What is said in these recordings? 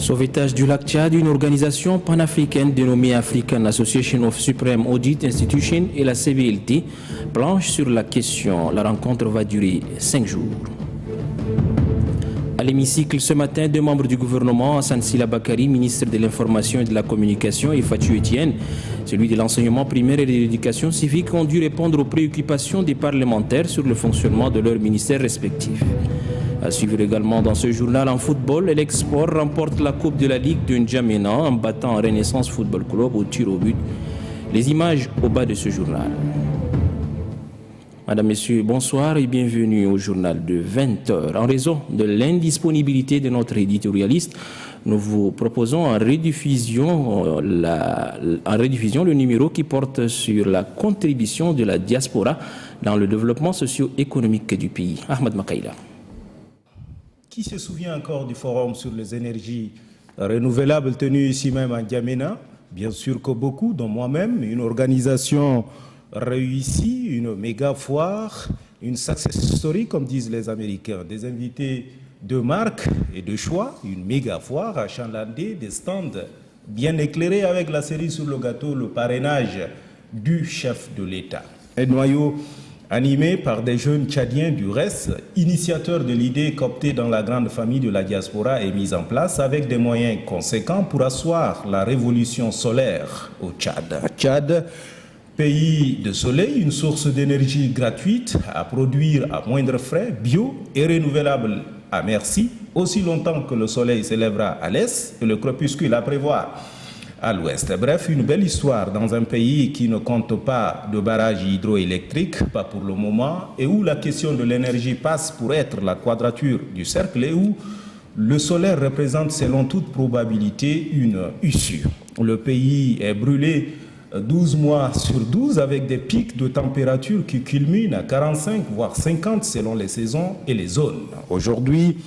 Sauvetage du lac Tchad, une organisation panafricaine dénommée African Association of Supreme Audit Institution et la CVLT planche sur la question. La rencontre va durer 5 jours. À l'hémicycle ce matin, deux membres du gouvernement, Hassan Sila Bakari, ministre de l'Information et de la Communication, et Fatou Etienne, celui de l'enseignement primaire et de l'éducation civique, ont dû répondre aux préoccupations des parlementaires sur le fonctionnement de leurs ministères respectifs. À suivre également dans ce journal en football, l'Export remporte la Coupe de la Ligue de N'Djamena en battant Renaissance Football Club au tir au but. Les images au bas de ce journal. Madame, Messieurs, bonsoir et bienvenue au journal de 20h. En raison de l'indisponibilité de notre éditorialiste, nous vous proposons en rediffusion le numéro qui porte sur la contribution de la diaspora dans le développement socio-économique du pays. Ahmed Makaïla. Qui se souvient encore du forum sur les énergies renouvelables tenu ici même à N'Djamena? Bien sûr que beaucoup, dont moi-même, une organisation réussie, une méga foire, une success story comme disent les Américains, des invités de marque et de choix, une méga foire achalandée, des stands bien éclairés avec la cerise sur le gâteau, le parrainage du chef de l'État. Un noyau animé par des jeunes Tchadiens du reste, initiateurs de l'idée qu'opter dans la grande famille de la diaspora est mise en place avec des moyens conséquents pour asseoir la révolution solaire au Tchad. Tchad, pays de soleil, une source d'énergie gratuite à produire à moindre frais, bio et renouvelable à merci, aussi longtemps que le soleil s'élèvera à l'est et le crépuscule à prévoir à l'ouest. Bref, une belle histoire dans un pays qui ne compte pas de barrages hydroélectriques, pas pour le moment, et où la question de l'énergie passe pour être la quadrature du cercle et où le solaire représente selon toute probabilité une issue. Le pays est brûlé 12 mois sur 12 avec des pics de température qui culminent à 45 voire 50 selon les saisons et les zones. Aujourd'hui,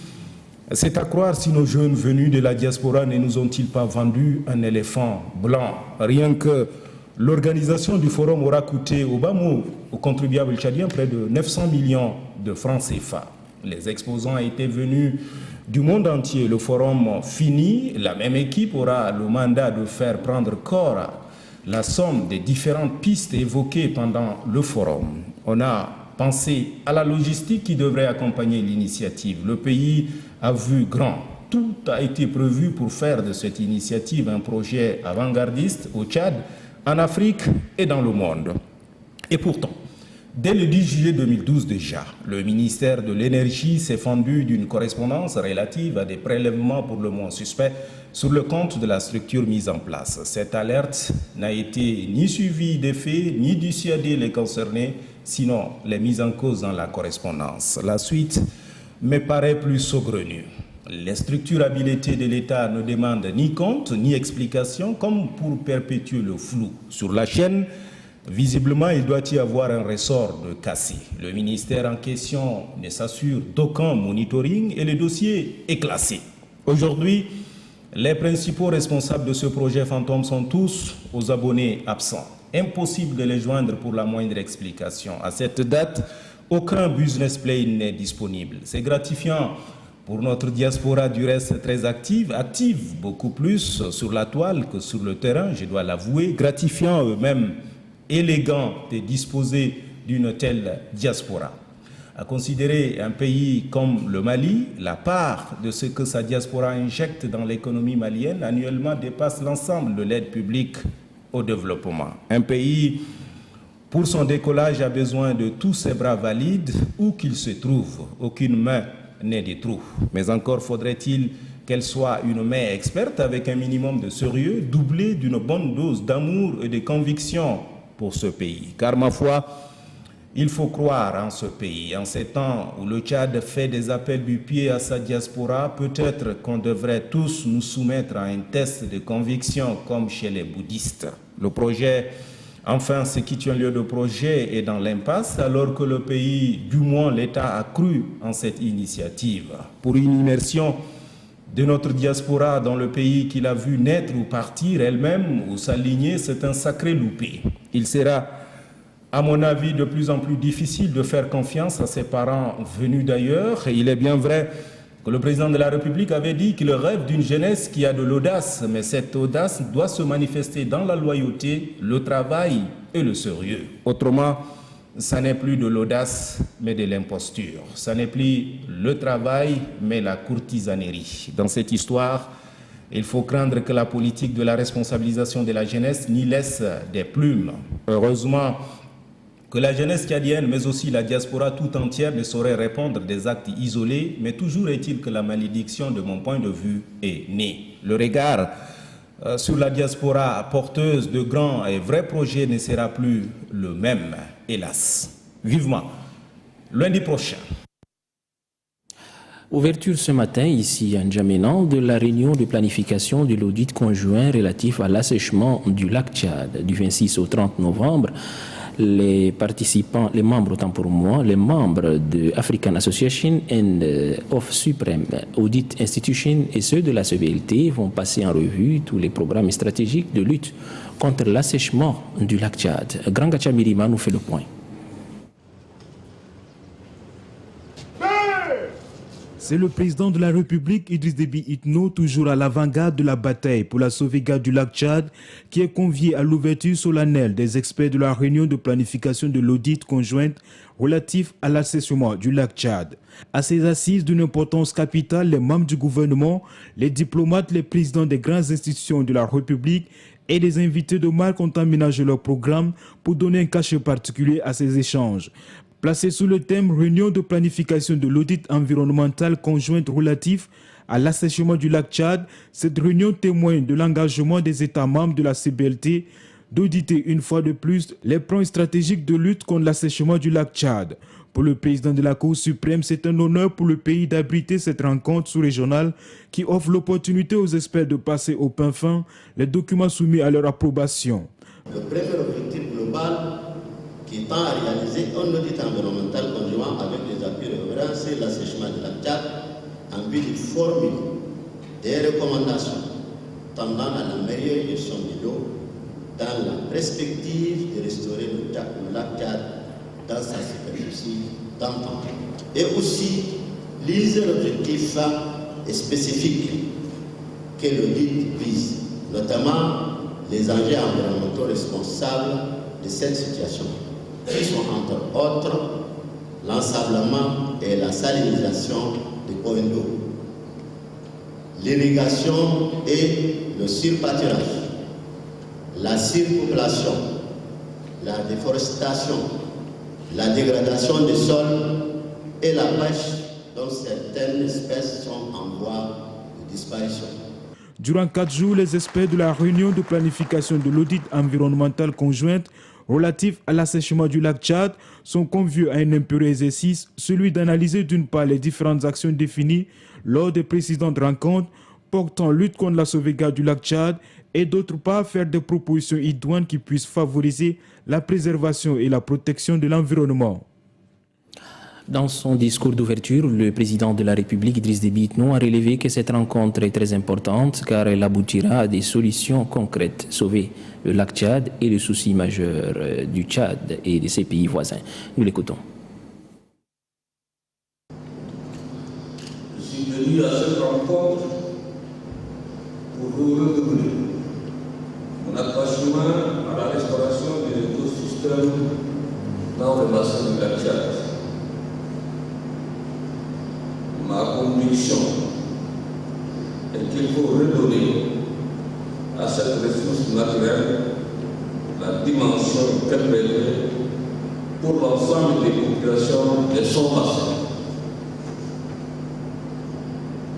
c'est à croire si nos jeunes venus de la diaspora ne nous ont-ils pas vendu un éléphant blanc. Rien que l'organisation du forum aura coûté au bas mot aux contribuables tchadiens près de 900 millions de francs CFA. Les exposants étaient venus du monde entier. Le forum fini, la même équipe aura le mandat de faire prendre corps à la somme des différentes pistes évoquées pendant le forum. On a pensé à la logistique qui devrait accompagner l'initiative. Le pays a vu grand. Tout a été prévu pour faire de cette initiative un projet avant-gardiste au Tchad, en Afrique et dans le monde. Et pourtant, dès le 10 juillet 2012 déjà, le ministère de l'Énergie s'est fendu d'une correspondance relative à des prélèvements pour le moins suspects sur le compte de la structure mise en place. Cette alerte n'a été ni suivie d'effet, ni dissuadé les concernés, sinon les mises en cause dans la correspondance. La suite me paraît plus saugrenue. Les structures habilitées de l'État ne demandent ni compte, ni explication, comme pour perpétuer le flou. Sur la chaîne, visiblement, il doit y avoir un ressort de cassé. Le ministère en question ne s'assure d'aucun monitoring et le dossier est classé. Aujourd'hui, les principaux responsables de ce projet fantôme sont tous aux abonnés absents. Impossible de les joindre pour la moindre explication. À cette date, aucun business plan n'est disponible. C'est gratifiant pour notre diaspora du reste très active beaucoup plus sur la toile que sur le terrain, je dois l'avouer, gratifiant eux-mêmes, élégant de disposer d'une telle diaspora. À considérer un pays comme le Mali, la part de ce que sa diaspora injecte dans l'économie malienne annuellement dépasse l'ensemble de l'aide publique au développement. Un pays, pour son décollage, a besoin de tous ses bras valides, où qu'ils se trouvent. Aucune main n'est des trous. Mais encore faudrait-il qu'elle soit une main experte avec un minimum de sérieux, doublée d'une bonne dose d'amour et de conviction pour ce pays. Car ma foi, il faut croire en ce pays. En ces temps où le Tchad fait des appels du pied à sa diaspora, peut-être qu'on devrait tous nous soumettre à un test de conviction comme chez les bouddhistes. Le projet, enfin, ce qui tient lieu de projet est dans l'impasse, alors que le pays, du moins l'État, a cru en cette initiative. Pour une immersion de notre diaspora dans le pays qu'il a vu naître ou partir elle-même ou s'aligner, c'est un sacré loupé. Il sera, à mon avis, de plus en plus difficile de faire confiance à ses parents venus d'ailleurs. Et il est bien vrai que le président de la République avait dit qu'il rêve d'une jeunesse qui a de l'audace, mais cette audace doit se manifester dans la loyauté, le travail et le sérieux. Autrement, ça n'est plus de l'audace, mais de l'imposture. Ça n'est plus le travail, mais la courtisanerie. Dans cette histoire, il faut craindre que la politique de la responsabilisation de la jeunesse n'y laisse des plumes. Heureusement que la jeunesse tchadienne, mais aussi la diaspora tout entière, ne saurait répondre des actes isolés, mais toujours est-il que la malédiction, de mon point de vue, est née. Le regard sur la diaspora porteuse de grands et vrais projets ne sera plus le même, hélas. Vivement, lundi prochain. Ouverture ce matin, ici à N'Djamena, de la réunion de planification de l'audit conjoint relatif à l'assèchement du lac Tchad du 26 au 30 novembre. Les participants, les membres, autant pour moi, les membres de African Association and of Supreme Audit Institution et ceux de la CVLT vont passer en revue tous les programmes stratégiques de lutte contre l'assèchement du lac Tchad. Grand Gacha Mirima nous fait le point. C'est le président de la République, Idriss Déby Itno, toujours à l'avant-garde de la bataille pour la sauvegarde du lac Tchad, qui est convié à l'ouverture solennelle des experts de la réunion de planification de l'audit conjointe relatif à l'assèchement du lac Tchad. À ces assises d'une importance capitale, les membres du gouvernement, les diplomates, les présidents des grandes institutions de la République et des invités de marque ont aménagé leur programme pour donner un cachet particulier à ces échanges. Placé sous le thème « Réunion de planification de l'audit environnemental conjointe relatif à l'assèchement du lac Tchad », cette réunion témoigne de l'engagement des États membres de la CBLT d'auditer une fois de plus les plans stratégiques de lutte contre l'assèchement du lac Tchad. Pour le président de la Cour suprême, c'est un honneur pour le pays d'abriter cette rencontre sous-régionale qui offre l'opportunité aux experts de passer au pain fin les documents soumis à leur approbation. Le premier objectif global qui tend à réaliser un audit environnemental conjoint avec les appuis riverains, c'est l'assèchement du lac Tchad en vue de formuler des recommandations tendant à la meilleure gestion de l'eau dans la perspective de restaurer le lac Tchad dans sa superficie d'antan. Et aussi liser l'objectif spécifique que l'audit vise, notamment les enjeux environnementaux responsables de cette situation, qui sont entre autres l'ensablement et la salinisation des points d'eau, l'irrigation et le surpâturage, la surpopulation, la déforestation, la dégradation des sols et la pêche dont certaines espèces sont en voie de disparition. Durant 4 jours, les experts de la réunion de planification de l'audit environnemental conjointe relatif à l'assèchement du lac Tchad sont conviés à un impérieux exercice, celui d'analyser d'une part les différentes actions définies lors des précédentes rencontres portant lutte contre la sauvegarde du lac Tchad et d'autre part faire des propositions idoines qui puissent favoriser la préservation et la protection de l'environnement. Dans son discours d'ouverture, le président de la République, Idriss Déby Itno, a relevé que cette rencontre est très importante car elle aboutira à des solutions concrètes, sauver le lac Tchad et le souci majeur du Tchad et de ses pays voisins. Nous l'écoutons. Je suis venu à cette rencontre pour vous redonner mon attachement à la restauration des écosystèmes dans le bassin du lac Tchad. Ma conviction est qu'il faut redonner à cette ressource naturelle la dimension qu'elle mérite pour l'ensemble des populations de son bassin.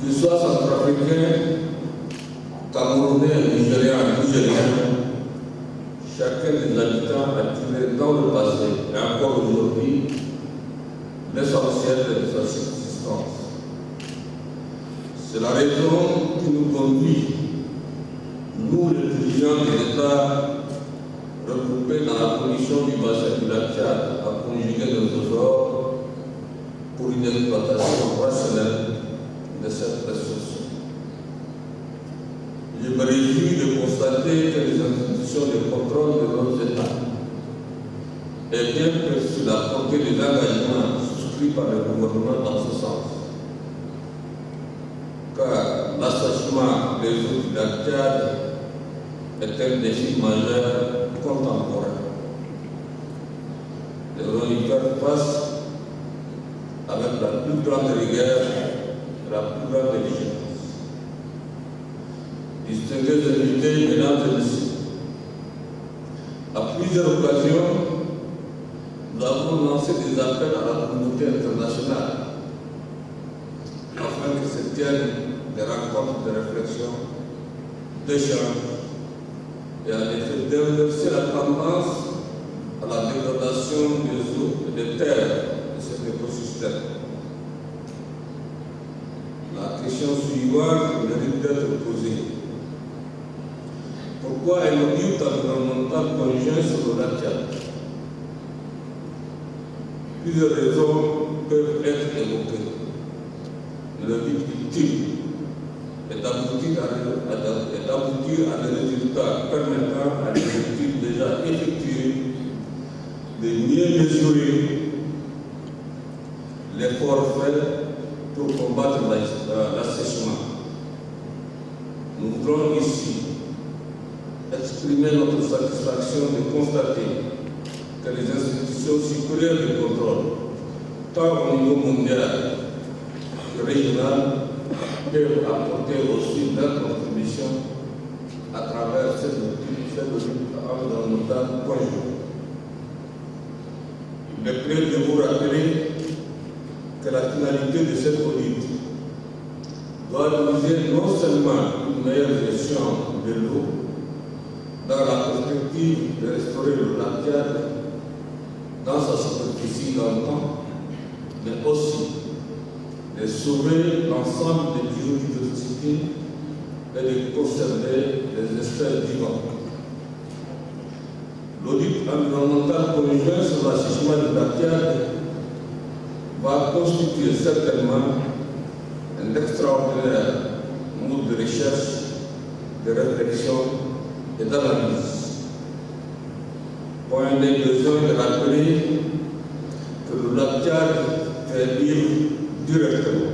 Qu'ils soient centrafricains, camerounais, nigériens, chacun des habitants a tiré dans le passé et encore aujourd'hui l'essentiel de sa subsistance. C'est la raison qui nous conduit, nous les dirigeants des États regroupés dans la commission du bassin du lac Tchad, à conjuguer nos efforts pour une exploitation rationnelle de cette ressource. Je me réjouis de constater que les institutions de contrôle de nos États aient bien perçu la portée des engagements souscrits par le gouvernement dans ce sens. car l'assèchement des eaux du lac Tchad est un défi majeur contemporain. Nous devons y faire face avec la plus grande rigueur et la plus grande vigilance. Distingués invités, mesdames et messieurs, à plusieurs occasions, nous avons lancé des appels à la communauté internationale afin que se tiennent des rencontres de réflexion, d'échange et en effet d'inverser la tendance à la dégradation des eaux et des terres de cet écosystème. La question suivante mérite d'être posée. Pourquoi un audit environnemental conjoint sur le lac Tchad? Plusieurs raisons peuvent être évoquées. Le but utile est d'aboutir à des résultats permettant à des études déjà effectuées de mieux mesurer l'effort fait pour combattre l'assèchement. Nous voulons ici exprimer notre satisfaction de constater que les institutions supérieures de contrôle, tant au niveau mondial que régional, peuvent apporter aussi leur contribution à travers cette lutte environnementale conjointe. Il est prêt de vous rappeler que la finalité de cette audit doit viser non seulement une meilleure gestion de l'eau dans la perspective de restaurer le lac Tchad dans sa superficie dans le temps, mais aussi de sauver l'ensemble des biodiversités et de conserver les espèces vivantes. L'audit environnemental conjoint sur l'assèchement du lac Tchad va constituer certainement un extraordinaire mode de recherche, de réflexion et d'analyse. Point n'est besoin de rappeler que le lac Tchad fait vivre directement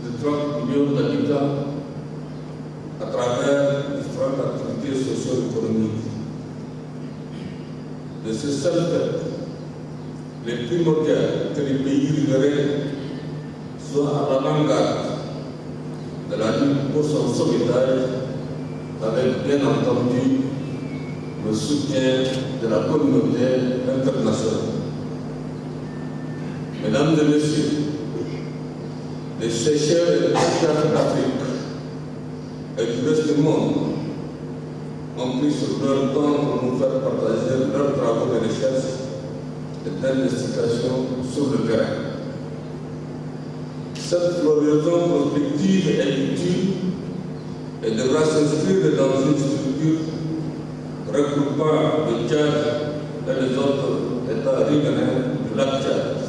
de 30 millions d'habitants à travers différentes activités socio-économiques. De ce seul fait, il est primordial que les pays riverains soient à l'avant-garde de la lutte pour son sauvetage, avec bien entendu le soutien de la communauté internationale. Mesdames et messieurs, les chercheurs et les chercheurs d'Afrique et du reste du monde ont pris sur leur temps pour nous faire partager leurs travaux de recherche et d'investigation sur le terrain. Cette floraison prospective est utile et devra s'inscrire dans une structure regroupant le Tchad et les autres États riverains du lac Tchad.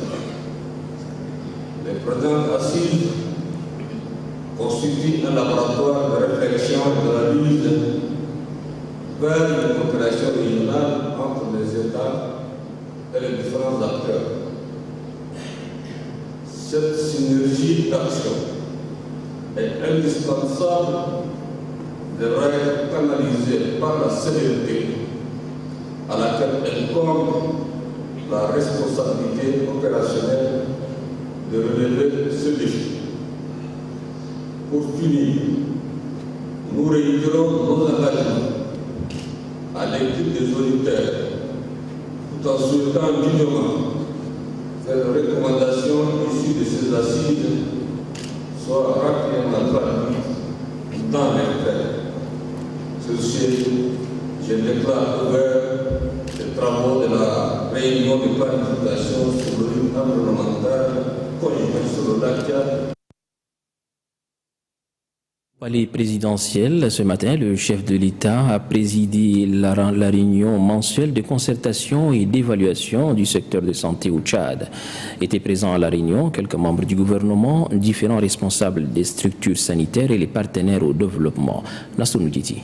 Les présentes assises constituent un laboratoire de réflexion et d'analyse vers une coopération régionale entre les États et les différents acteurs. Cette synergie d'action est indispensable, devra être canalisée par la CDLT à laquelle incombe la responsabilité opérationnelle de relever ce défi. Pour finir, nous réitérons nos engagements à l'équipe des auditeurs, tout en souhaitant dignement que les recommandations issues de ces assises soient rapidement traduites dans les faits. Ceci, je déclare ouvert les travaux de la réunion de planification sur le lutte environnementale conjointe sur le lac Tchad. Palais présidentiel, ce matin, le chef de l'État a présidé la réunion mensuelle de concertation et d'évaluation du secteur de santé au Tchad. Étaient présents à la réunion quelques membres du gouvernement, différents responsables des structures sanitaires et les partenaires au développement. Nassour Noudjiti.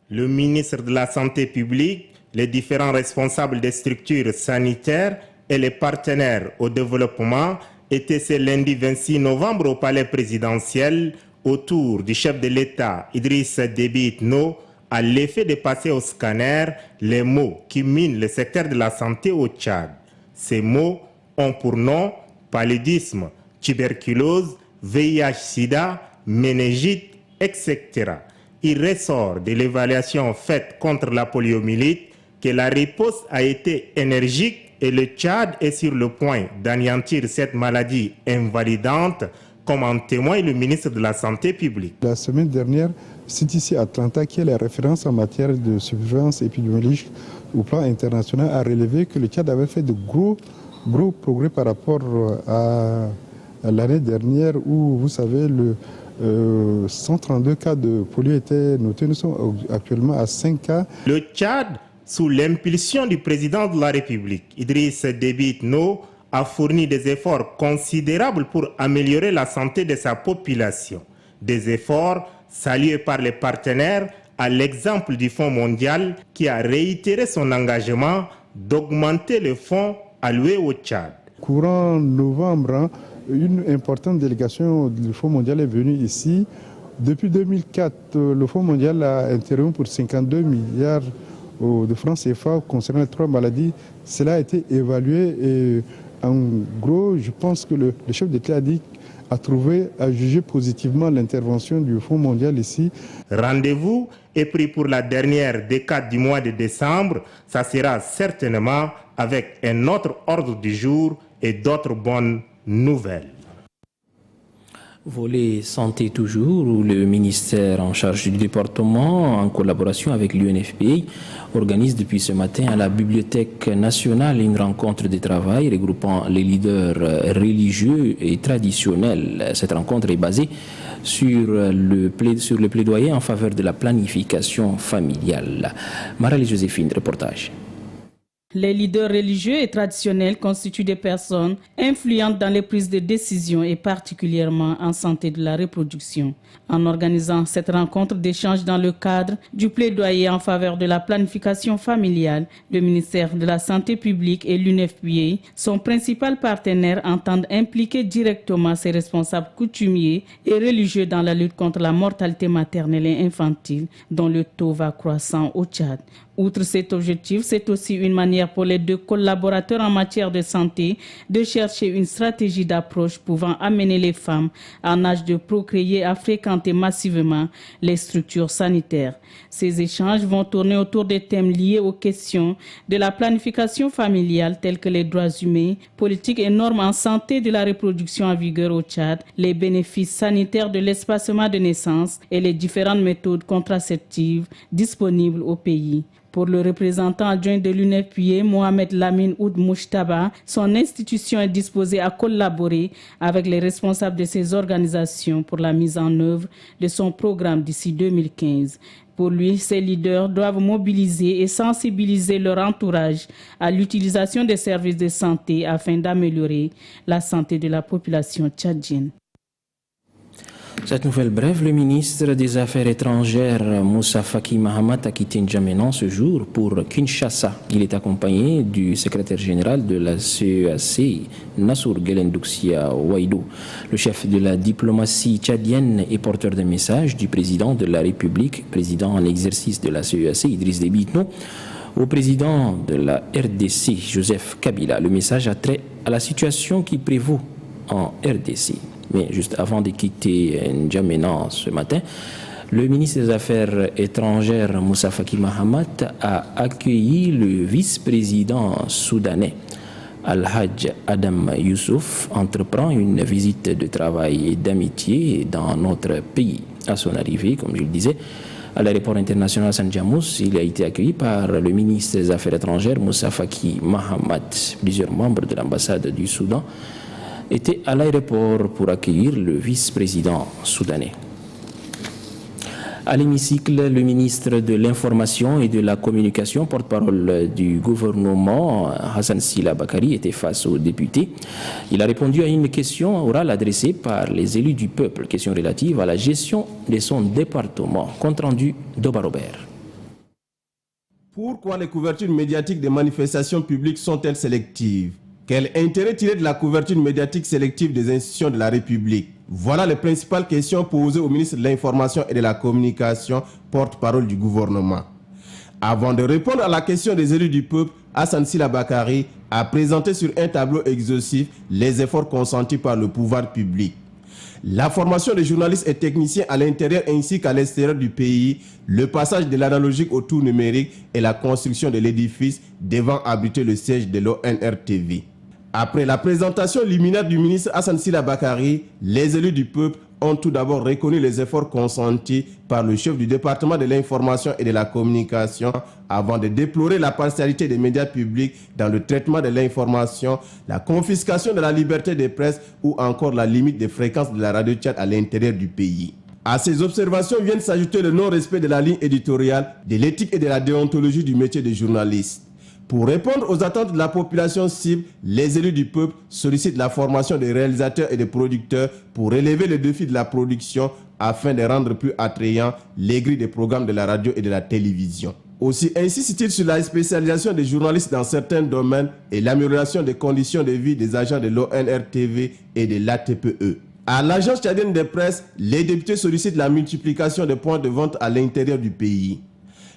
Le ministre de la Santé publique, les différents responsables des structures sanitaires et les partenaires au développement était ce lundi 26 novembre au palais présidentiel autour du chef de l'État Idriss Déby Itno à l'effet de passer au scanner les mots qui minent le secteur de la santé au Tchad. Ces mots ont pour nom paludisme, tuberculose, VIH-Sida, méningite, etc. Il ressort de l'évaluation faite contre la poliomyélite que la riposte a été énergique et le Tchad est sur le point d'anéantir cette maladie invalidante, comme en témoigne le ministre de la Santé publique. La semaine dernière, CDC Atlanta, qui est la référence en matière de surveillance épidémiologique au plan international, a relevé que le Tchad avait fait de gros progrès par rapport à l'année dernière où, vous savez, 132 cas de polio étaient notés. Nous sommes actuellement à 5 cas. Le Tchad, sous l'impulsion du président de la République, Idriss Déby Itno, a fourni des efforts considérables pour améliorer la santé de sa population. Des efforts salués par les partenaires, à l'exemple du Fonds mondial qui a réitéré son engagement d'augmenter le fonds alloué au Tchad. Courant novembre, une importante délégation du Fonds mondial est venue ici. Depuis 2004, le Fonds mondial a intervenu pour 52 milliards de francs CFA concernant les 3 maladies. Cela a été évalué et en gros, je pense que le chef d'État a jugé positivement l'intervention du Fonds mondial ici. Rendez-vous est pris pour la dernière décade du mois de décembre. Ça sera certainement avec un autre ordre du jour et d'autres bonnes nouvelles. Volet santé toujours, où le ministère en charge du département, en collaboration avec l'UNFPA, organise depuis ce matin à la Bibliothèque nationale une rencontre de travail regroupant les leaders religieux et traditionnels. Cette rencontre est basée sur le plaidoyer en faveur de la planification familiale. Marali Joséphine, reportage. Les leaders religieux et traditionnels constituent des personnes influentes dans les prises de décision et particulièrement en santé de la reproduction. En organisant cette rencontre d'échange dans le cadre du plaidoyer en faveur de la planification familiale, le ministère de la Santé publique et l'UNFPA, son principal partenaire, entendent impliquer directement ses responsables coutumiers et religieux dans la lutte contre la mortalité maternelle et infantile, dont le taux va croissant au Tchad. Outre cet objectif, c'est aussi une manière pour les 2 collaborateurs en matière de santé de chercher une stratégie d'approche pouvant amener les femmes en âge de procréer à fréquenter massivement les structures sanitaires. Ces échanges vont tourner autour des thèmes liés aux questions de la planification familiale telles que les droits humains, politiques et normes en santé de la reproduction en vigueur au Tchad, les bénéfices sanitaires de l'espacement de naissance et les différentes méthodes contraceptives disponibles au pays. Pour le représentant adjoint de l'UNFPA, Mohamed Lamine Oud Moustaba, son institution est disposée à collaborer avec les responsables de ces organisations pour la mise en œuvre de son programme d'ici 2015. Pour lui, ces leaders doivent mobiliser et sensibiliser leur entourage à l'utilisation des services de santé afin d'améliorer la santé de la population tchadienne. Cette nouvelle brève, le ministre des Affaires étrangères Moussa Faki Mahamat a quitté N'Djamena ce jour pour Kinshasa. Il est accompagné du secrétaire général de la CEAC, Nassour Gelendouxia Ouaïdou. Le chef de la diplomatie tchadienne est porteur d'un message du président de la République, président en exercice de la CEAC, Idriss Déby Itno, au président de la RDC, Joseph Kabila. Le message a trait à la situation qui prévaut en RDC. Mais juste avant de quitter N'Djamena ce matin, le ministre des Affaires étrangères Moussa Faki Mahamat a accueilli le vice-président soudanais Al-Hajj Adam Youssouf, entreprend une visite de travail et d'amitié dans notre pays. À son arrivée, comme je le disais, à l'aéroport international Sanjamous, il a été accueilli par le ministre des Affaires étrangères Moussa Faki Mahamat. Plusieurs membres de l'ambassade du Soudan étaient à l'aéroport pour accueillir le vice-président soudanais. À l'hémicycle, le ministre de l'Information et de la Communication, porte-parole du gouvernement, Hassan Sila Bakari, était face aux députés. Il a répondu à une question orale adressée par les élus du peuple, question relative à la gestion de son département. Compte rendu d'Oba Robert. Pourquoi les couvertures médiatiques des manifestations publiques sont-elles sélectives? Quel intérêt tirer de la couverture médiatique sélective des institutions de la République? Voilà les principales questions posées au ministre de l'Information et de la Communication, porte-parole du gouvernement. Avant de répondre à la question des élus du peuple, Hassan Sylla Bakary a présenté sur un tableau exhaustif les efforts consentis par le pouvoir public. La formation des journalistes et techniciens à l'intérieur ainsi qu'à l'extérieur du pays, le passage de l'analogique au tout numérique et la construction de l'édifice devant abriter le siège de l'ONRTV. Après la présentation liminaire du ministre Hassan Sylla Bakary, les élus du peuple ont tout d'abord reconnu les efforts consentis par le chef du département de l'information et de la communication avant de déplorer la partialité des médias publics dans le traitement de l'information, la confiscation de la liberté de presse ou encore la limite des fréquences de la radio Tchad à l'intérieur du pays. À ces observations viennent s'ajouter le non-respect de la ligne éditoriale, de l'éthique et de la déontologie du métier de journaliste. Pour répondre aux attentes de la population cible, les élus du peuple sollicitent la formation des réalisateurs et des producteurs pour relever le défi de la production afin de rendre plus attrayants les grilles des programmes de la radio et de la télévision. Aussi insiste-t-il sur la spécialisation des journalistes dans certains domaines et l'amélioration des conditions de vie des agents de l'ONRTV et de l'ATPE. À l'agence tchadienne de presse, les députés sollicitent la multiplication des points de vente à l'intérieur du pays.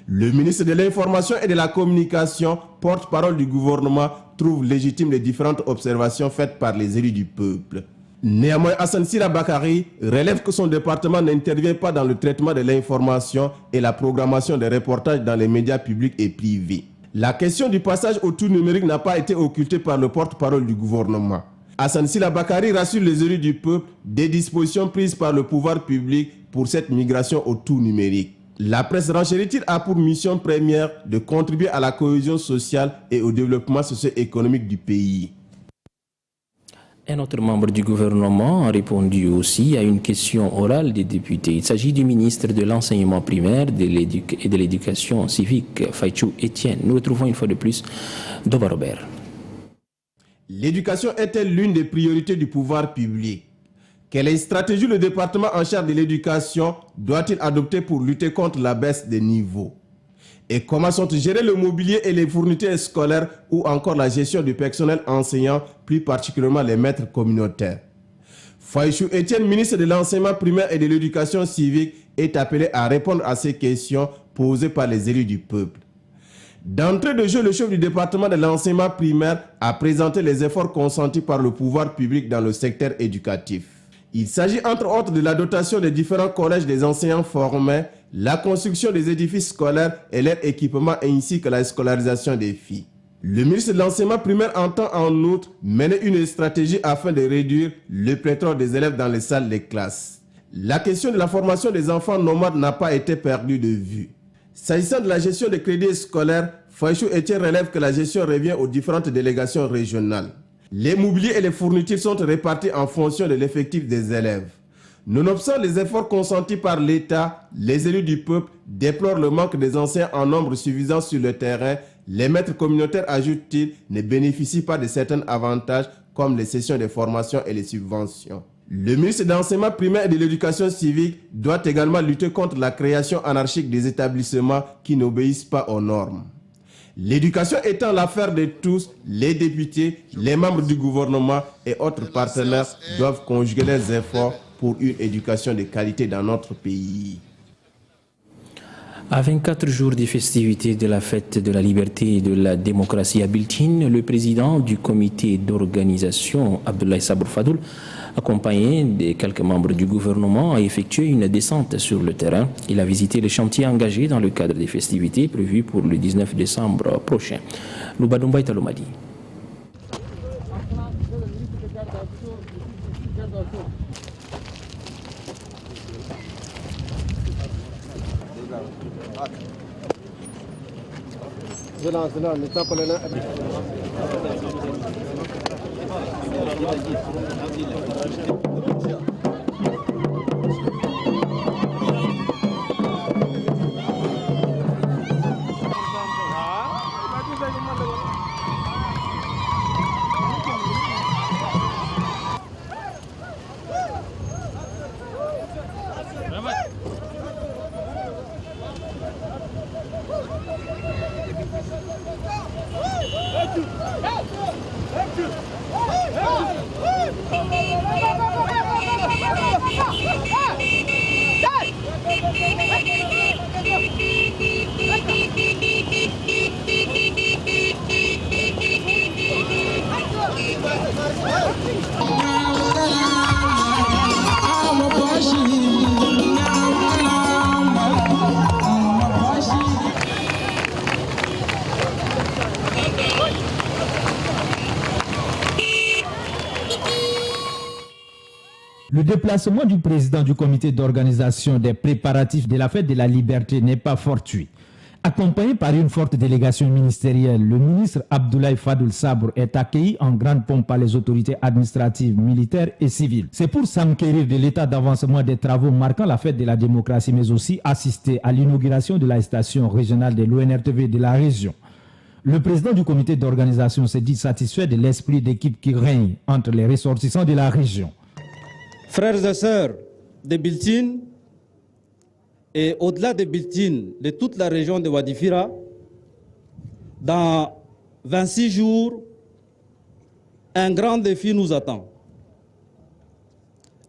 Le ministre de l'Information et de la Communication, porte-parole du gouvernement, trouve légitime les différentes observations faites par les élus du peuple. Néanmoins, Hassan Sylla Bakary relève que son département n'intervient pas dans le traitement de l'information et la programmation des reportages dans les médias publics et privés. La question du passage au tout numérique n'a pas été occultée par le porte-parole du gouvernement. Hassan Sylla Bakary rassure les élus du peuple des dispositions prises par le pouvoir public pour cette migration au tout numérique. La presse renchérit a pour mission première de contribuer à la cohésion sociale et au développement socio-économique du pays. Un autre membre du gouvernement a répondu aussi à une question orale des députés. Il s'agit du ministre de l'Enseignement primaire et de l'Éducation civique, Faichou Etienne. Nous retrouvons une fois de plus Doba Robert. L'éducation est-elle l'une des priorités du pouvoir public? Quelle stratégie le département en charge de l'éducation doit-il adopter pour lutter contre la baisse des niveaux? Et comment sont gérés le mobilier et les fournitures scolaires ou encore la gestion du personnel enseignant, plus particulièrement les maîtres communautaires? Faichou Etienne, ministre de l'Enseignement primaire et de l'Éducation civique, est appelé à répondre à ces questions posées par les élus du peuple. D'entrée de jeu, le chef du département de l'enseignement primaire a présenté les efforts consentis par le pouvoir public dans le secteur éducatif. Il s'agit entre autres de la dotation des différents collèges des enseignants formés, la construction des édifices scolaires et leur équipement ainsi que la scolarisation des filles. Le ministre de l'enseignement primaire entend en outre mener une stratégie afin de réduire le pléthore des élèves dans les salles de classe. La question de la formation des enfants nomades n'a pas été perdue de vue. S'agissant de la gestion des crédits scolaires, Faichou Etienne relève que la gestion revient aux différentes délégations régionales. Les mobiliers et les fournitures sont répartis en fonction de l'effectif des élèves. Nonobstant les efforts consentis par l'État, les élus du peuple déplorent le manque des enseignants en nombre suffisant sur le terrain. Les maîtres communautaires, ajoute-t-il, ne bénéficient pas de certains avantages comme les sessions de formation et les subventions. Le ministre de l'Enseignement primaire et de l'Éducation civique doit également lutter contre la création anarchique des établissements qui n'obéissent pas aux normes. L'éducation étant l'affaire de tous, les députés, les membres du gouvernement et autres partenaires doivent conjuguer leurs efforts pour une éducation de qualité dans notre pays. À 24 jours des festivités de la fête de la liberté et de la démocratie à Biltine, le président du comité d'organisation, Abdoulaye Sabour Fadoul, accompagné de quelques membres du gouvernement, a effectué une descente sur le terrain. Il a visité les chantiers engagés dans le cadre des festivités prévues pour le 19 décembre prochain. Loubadoumbaï Talomadi. Hey! Le déplacement du président du comité d'organisation des préparatifs de la fête de la liberté n'est pas fortuit. Accompagné par une forte délégation ministérielle, le ministre Abdoulaye Fadoul Sabre est accueilli en grande pompe par les autorités administratives, militaires et civiles. C'est pour s'enquérir de l'état d'avancement des travaux marquant la fête de la démocratie, mais aussi assister à l'inauguration de la station régionale de l'ONRTV de la région. Le président du comité d'organisation s'est dit satisfait de l'esprit d'équipe qui règne entre les ressortissants de la région. Frères et sœurs de Biltine et au-delà de Biltine, de toute la région de Wadifira, dans 26 jours, un grand défi nous attend.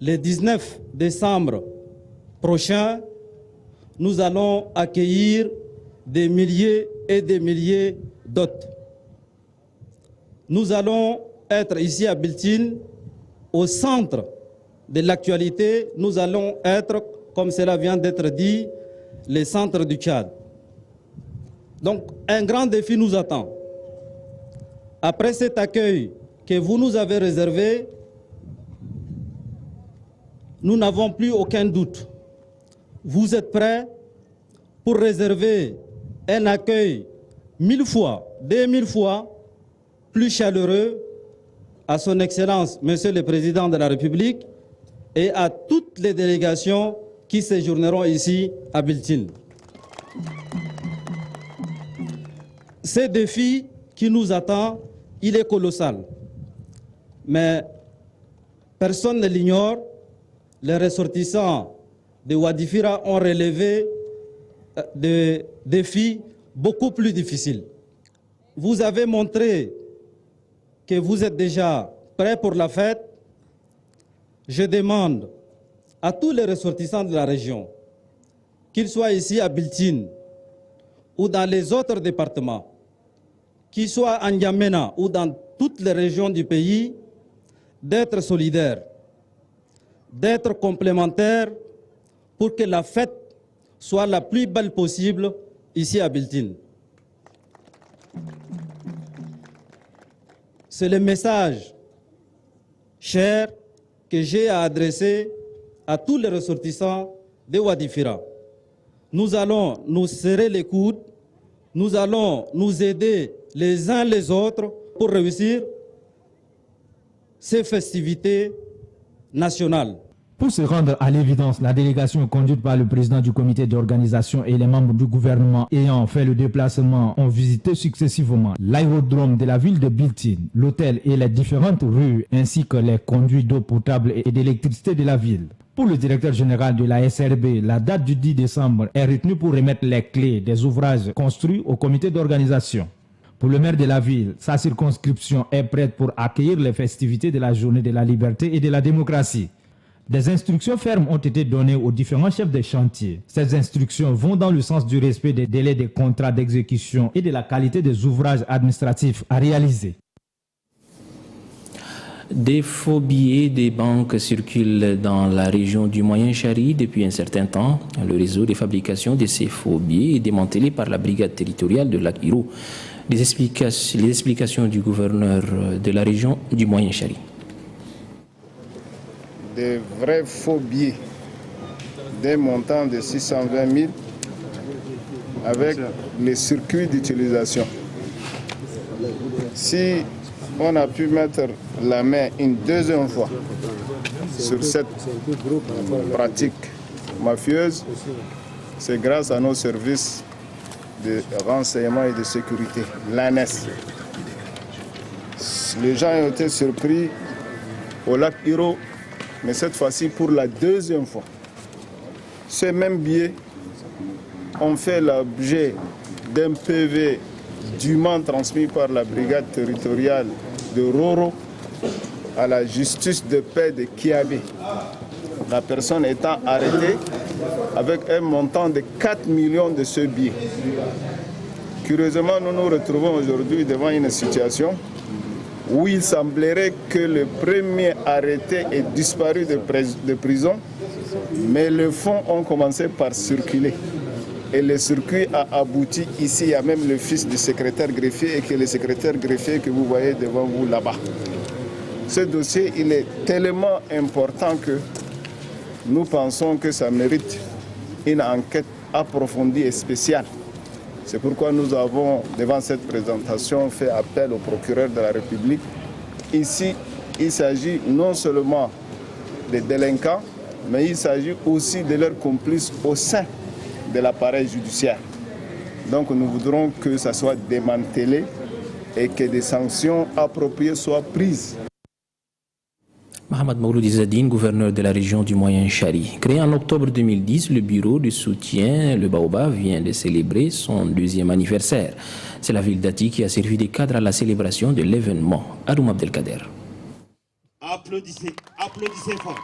Le 19 décembre prochain, nous allons accueillir des milliers et des milliers d'hôtes. Nous allons être ici à Biltine, au centre de l'actualité. Nous allons être, comme cela vient d'être dit, le centre du Tchad. Donc, un grand défi nous attend. Après cet accueil que vous nous avez réservé, nous n'avons plus aucun doute. Vous êtes prêts pour réserver un accueil 1000 fois, 2000 fois plus chaleureux à son Excellence, Monsieur le Président de la République, et à toutes les délégations qui séjourneront ici à Biltine. Ce défi qui nous attend, il est colossal. Mais personne ne l'ignore, les ressortissants de Wadifira ont relevé des défis beaucoup plus difficiles. Vous avez montré que vous êtes déjà prêts pour la fête. Je demande à tous les ressortissants de la région, qu'ils soient ici à Biltine ou dans les autres départements, qu'ils soient en N'Djamena ou dans toutes les régions du pays, d'être solidaires, d'être complémentaires pour que la fête soit la plus belle possible ici à Biltine. C'est le message cher que j'ai à adresser à tous les ressortissants de Wadifira. Nous allons nous serrer les coudes, nous allons nous aider les uns les autres pour réussir ces festivités nationales. Pour se rendre à l'évidence, la délégation conduite par le président du comité d'organisation et les membres du gouvernement ayant fait le déplacement ont visité successivement l'aérodrome de la ville de Biltine, l'hôtel et les différentes rues, ainsi que les conduits d'eau potable et d'électricité de la ville. Pour le directeur général de la SRB, la date du 10 décembre est retenue pour remettre les clés des ouvrages construits au comité d'organisation. Pour le maire de la ville, sa circonscription est prête pour accueillir les festivités de la journée de la liberté et de la démocratie. Des instructions fermes ont été données aux différents chefs de chantier. Ces instructions vont dans le sens du respect des délais des contrats d'exécution et de la qualité des ouvrages administratifs à réaliser. Des faux billets des banques circulent dans la région du Moyen-Chari depuis un certain temps. Le réseau de fabrication de ces faux billets est démantelé par la brigade territoriale de Lac-Hiro. Les explications du gouverneur de la région du Moyen-Chari. Des vrais faux billets d'un montant de 620 000 avec les circuits d'utilisation. Si on a pu mettre la main une deuxième fois sur cette pratique mafieuse, c'est grâce à nos services de renseignement et de sécurité, l'ANES. Les gens ont été surpris au Lac-Hiro, mais cette fois-ci pour la deuxième fois. Ces mêmes billets ont fait l'objet d'un PV dûment transmis par la brigade territoriale de Roro à la justice de paix de Kiabé. La personne étant arrêtée avec un montant de 4 millions de ce billet. Curieusement, nous nous retrouvons aujourd'hui devant une situation où il semblerait que le premier arrêté ait disparu de prison, mais les fonds ont commencé par circuler. Et le circuit a abouti ici, il y a même le fils du secrétaire greffier et que le secrétaire greffier que vous voyez devant vous là-bas. Ce dossier, il est tellement important que nous pensons que ça mérite une enquête approfondie et spéciale. C'est pourquoi nous avons, devant cette présentation, fait appel au procureur de la République. Ici, il s'agit non seulement des délinquants, mais il s'agit aussi de leurs complices au sein de l'appareil judiciaire. Donc nous voudrons que ça soit démantelé et que des sanctions appropriées soient prises. Mohamed Mouloudi Zadine, gouverneur de la région du Moyen-Chari. Créé en octobre 2010, le bureau de soutien, le Baobab, vient de célébrer son 2e anniversaire. C'est la ville d'Ati qui a servi de cadre à la célébration de l'événement. Adoum Abdelkader. Applaudissez fort.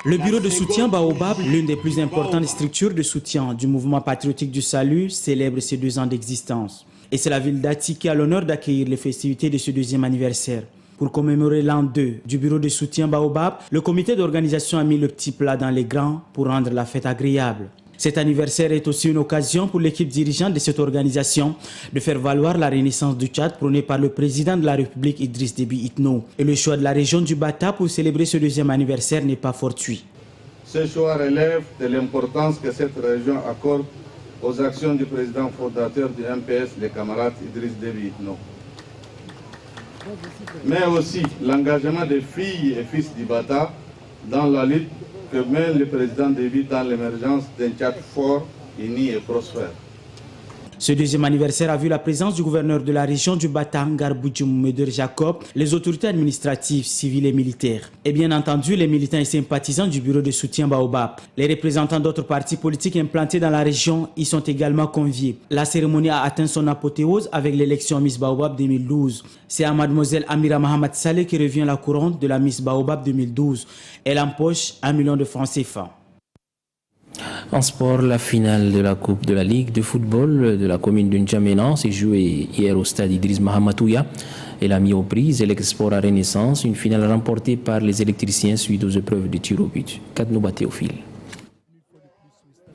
Le bureau de soutien Baobab, l'une des plus importantes structures de soutien du mouvement patriotique du salut, célèbre ses 2 ans d'existence. Et c'est la ville d'Ati qui a l'honneur d'accueillir les festivités de ce 2e anniversaire. Pour commémorer l'an 2 du bureau de soutien Baobab, le comité d'organisation a mis le petit plat dans les grands pour rendre la fête agréable. Cet anniversaire est aussi une occasion pour l'équipe dirigeante de cette organisation de faire valoir la renaissance du Tchad prônée par le président de la République Idriss Déby Itno. Et le choix de la région du Bata pour célébrer ce 2e anniversaire n'est pas fortuit. Ce choix relève de l'importance que cette région accorde aux actions du président fondateur du MPS, le camarade Idriss Déby Itno. Mais aussi l'engagement des filles et fils du Bata dans la lutte que mène le président Déby dans l'émergence d'un Tchad fort, uni et prospère. Ce 2e anniversaire a vu la présence du gouverneur de la région du Bata, Ngarbouji Mouméder Jacob, les autorités administratives, civiles et militaires. Et bien entendu, les militants et sympathisants du bureau de soutien Baobab. Les représentants d'autres partis politiques implantés dans la région y sont également conviés. La cérémonie a atteint son apothéose avec l'élection Miss Baobab 2012. C'est à mademoiselle Amira Mohamed Saleh qui revient la couronne de la Miss Baobab 2012. Elle empoche 1 million de francs CFA. En sport, la finale de la Coupe de la Ligue de football de la commune de N'Djamena s'est jouée hier au stade Idriss Mahamatouya. Elle a mis aux prises l'Export à Renaissance, une finale remportée par les électriciens suite aux épreuves de tir au but. Kadnouba Théophile.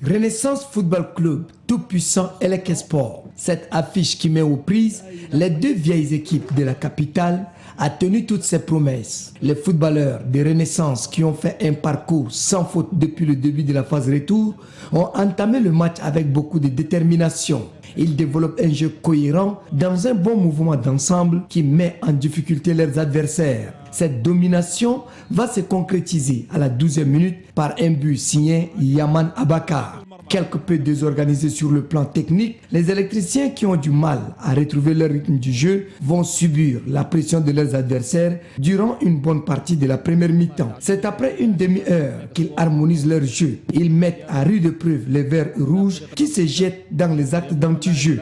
Renaissance Football Club, tout puissant Elec-Sport. Cette affiche qui met aux prises les 2 vieilles équipes de la capitale a tenu toutes ses promesses. Les footballeurs de Renaissance qui ont fait un parcours sans faute depuis le début de la phase retour ont entamé le match avec beaucoup de détermination. Ils développent un jeu cohérent dans un bon mouvement d'ensemble qui met en difficulté leurs adversaires. Cette domination va se concrétiser à la 12e minute par un but signé Yaman Abakar. Quelque peu désorganisés sur le plan technique, les électriciens qui ont du mal à retrouver leur rythme du jeu vont subir la pression de leurs adversaires durant une bonne partie de la première mi-temps. C'est après une demi-heure qu'ils harmonisent leur jeu. Ils mettent à rude épreuve les verts rouges qui se jettent dans les actes d'anti-jeu.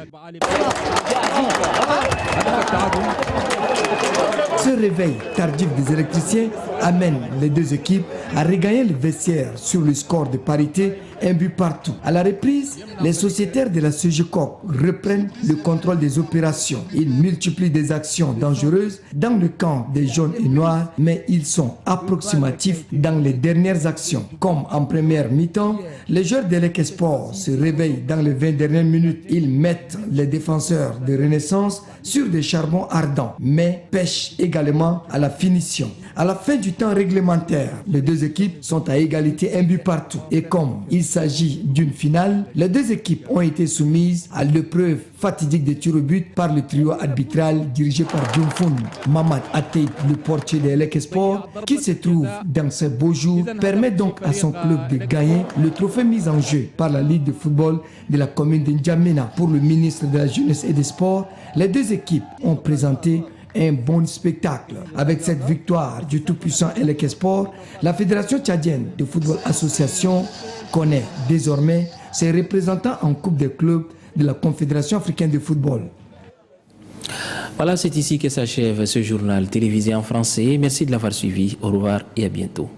Ce réveil tardif des électriciens amène les 2 équipes à regagner le vestiaire sur le score de parité, 1 but partout. À la reprise, les sociétaires de la CGCOP reprennent le contrôle des opérations. Ils multiplient des actions dangereuses dans le camp des jaunes et noirs, mais ils sont approximatifs dans les dernières actions. Comme en première mi-temps, les joueurs de l'Elec-Sport se réveillent dans les 20 dernières minutes. Ils mettent les défenseurs de Renaissance sur des charbons ardents, mais pêchent également à la finition. À la fin du temps réglementaire, les 2 équipes sont à égalité, 1 but partout. Et comme il s'agit d'une finale, les 2 équipes ont été soumises à l'épreuve fatidique des tirs au but par le trio arbitral dirigé par Djumfoun. Mamad Ateib, le portier de l'Elec-Sport, qui se trouve dans ces beaux jours, permet donc à son club de gagner le trophée mis en jeu par la Ligue de football de la commune de N'Djamena. Pour le ministre de la Jeunesse et des Sports, les 2 équipes ont présenté un bon spectacle. Avec cette victoire du tout-puissant Elec-Sport, la Fédération tchadienne de football association connaît désormais ses représentants en Coupe des clubs de la Confédération africaine de football. Voilà, c'est ici que s'achève ce journal télévisé en français. Merci de l'avoir suivi. Au revoir et à bientôt.